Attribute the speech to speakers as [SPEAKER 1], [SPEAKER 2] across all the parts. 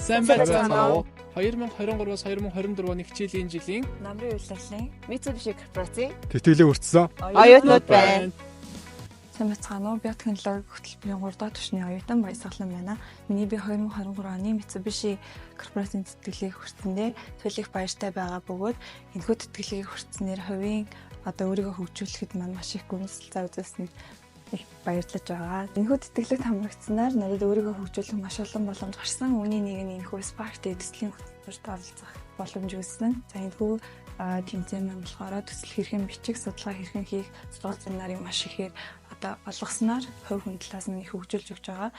[SPEAKER 1] Сайн байцгаана уу? 2023-аас 2024 оны хичээлийн жилийн
[SPEAKER 2] намрын үйлчлэлийн Mitsubishi корпорацийн
[SPEAKER 3] тэтгэлэг хүртсэн
[SPEAKER 2] оюутнууд байна.
[SPEAKER 4] Сайн байцгаана уу? Би технологи хөтөлбөрийн 3 дахь түвшний оюутан Баясгалан байна. Миний би 2023 оны Mitsubishi корпорацийн тэтгэлгийг хүртсэндээ төлөх баяртай байгаа бөгөөд энэхүү тэтгэлгийг хүртснээр хувийн өөрийгөө хөгжүүлэхэд маань маш их гүйцэтгэл зав үзүүлснээр их баярлаж байгаа. Энэхүү тэтгэлэгт хамрагдсанаар надад өөрийгөө хөгжүүлэх маш олон боломж гарсан. Үүний нэг нь энэхүү Spark дэвсгэрийн хөтөлбөрт оролцох боломж үүссэн. За энэхүү тэмцээн маань болохоор төсөл хэрхэн бичих, судалгаа хэрхэн хийх, сургалт семинарыг маш ихээр олгосноор хувь хүн талаас нь их хөгжүүлж өгч байгаа.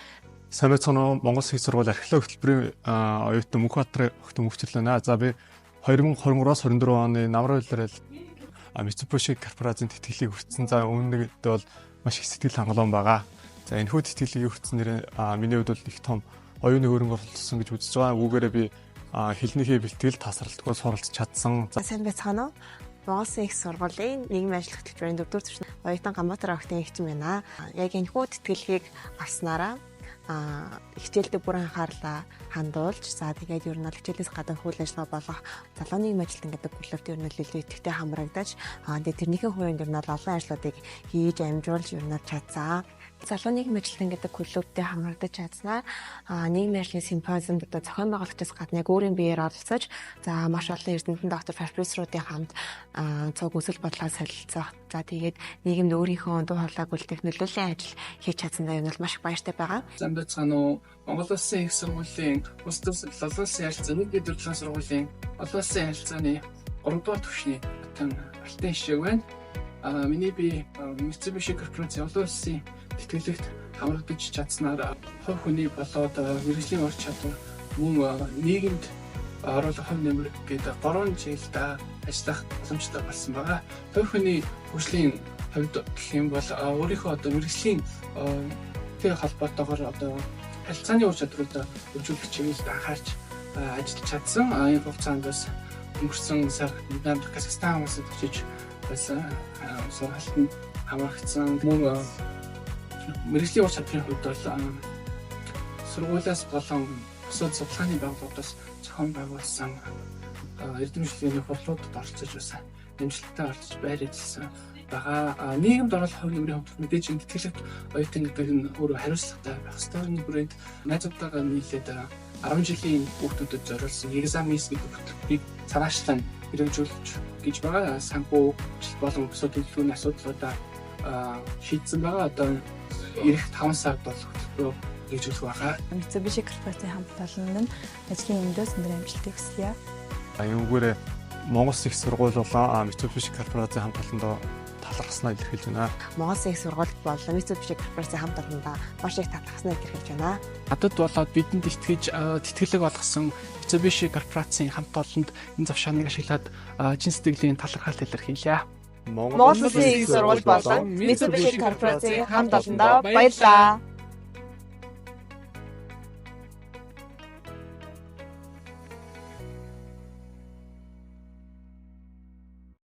[SPEAKER 3] Сайн байцгаана уу? Монгол Улсын их сургууль археологи хөтөлбөрийн оюутан Мөнхбаатарын охин хөгжлөө наа. За би 2023-аас 24 оны намрын үйлрэл Mitsubishi корпорацийн тэтгэлгийг хүртсэн. За үүнийд бол маш их сэтгэл хангалуун байгаа. За энэхүү тэтгэлгийг хүртснээр миний хувьд бол их том оюуны хөрөнгө оруулсан гэж үзэж байгаа. Үүгээрээ би хэлнийхээ бэлтгэл тасралтгүй суралцж чадсан.
[SPEAKER 2] Сайн байцгаана уу? Монгол Улсын их сургуулийн нийгмийн ажил хөтөлбөрийн 4-р түвшний оюутан Ганбаатар охидын эгчин байна. Яг энэхүү тэтгэлгийг авснараа хичээлдээ бүрэн анхаарлаа хандуулж тэгээд ер нь хичээлээс гадна үйл ажиллагаа болох залуу нийгмийн ажилтан гэдэг бүлэгт ер нь илүү идэвхтэй хамрагдаж тэрнийхэн хувьд ер нь олон ажлуудыг хийж амжуулж ер нь чадсан. Залуу нийгмийн ажилтан гэдэг клубтэй хамрагдаж чадсанаар нийгмийн ажлын симпозиумд зохион байгуулагчаас гадна яг өөрийн биеэр оролцож маш олон эрдэмтэн доктор профессоруудын хамт цог өсөл бодлоо солилцох. Тэгээд нийгэмд өөрийнхөө дуу хоолойг үлдээх нөлөөллийн ажил хийж чадсандаа ер нь маш их баяртай байгаа.
[SPEAKER 1] Сайн байцгаана уу? Монгол Улсын их сургуулийн улс төр олон улсын харилцаа 1-4 сургуулийн олон улсын харилцааны 3-р түвшний алтан хишээг байна. Миний би Mitsubishi корпорацийн олон улсын тэтгэлэгт хамрагдаж чадсанаар хувь хүний болоод мэргэжлийн ур чадвар мөн нийгэмд оруулах хувь нэмэр гэдэг 3 жилд ажиллах боломжтой болсон байгаа. Хувь хүний хөгжлийн хувьд гэх юм бол өөрийнхөө мэргэжлийн холбоотойгоор харилцааны ур чадваруудаа хөгжүүлэх чиглэлд анхаарч ажиллаж чадсан. Энэ хугацаанд бас өнгөрсөн сар Казахстан улсад очиж байсан сургалтанд хамрагдсан. Мөн мэргэжлийн ур чадварын хувьд бол сургуулиас болон бусад судалгааны байгууллагуудаас зохион байгуулсан эрдэмтдийн хурлуудад оролцож байсан. Амжилттай оролцож байр ажилласан байгаа. Нийгэмд оруулах хувь нэмрийн хувьд мэдээж энэ тэтгэлэгт оюутан гэдэг нь өөрөө хариуцлагатай байх ёстой. Энэ бүрээнд найзуудтайгаа нийлээд 10 жилийн хүүхдүүдэд зориулсан examis гэдэг хөтөлбөрийг цаашлан хэрэгжүүлж гэж байгаа. Санхүү болон бусад төлөвлөгөөний асуудлуудаа шийдсэн байгаа. Одоо ирэх 5 сард бол хөтөлбөрөө хэрэгжүүлэх байгаа.
[SPEAKER 4] Mitsubishi корпорацийн хамт олоннд нь ажлын өмдөөс өндөр амжилтыг хүсье.
[SPEAKER 3] Аюугаараа Монгол Улсын их сургууль болон Mitsubishi корпорацийн хамт олондоо талархснаа илэрхийлж байна.
[SPEAKER 2] Монгол Улсын их сургууль болон Mitsubishi корпорацийн хамт олондоо маш их талархснаа илэрхийлж байна.
[SPEAKER 1] Надад болоод бидэнд итгэж тэтгэлэг олгосон Mitsubishi корпорацийн хамт олонд энэ завшааныг ашиглаад чин сэтгэлийн талархал илэрхийлье.
[SPEAKER 2] Монгол Улсын их сургууль болон Mitsubishi корпорацийн хамт олондоо баярлалаа.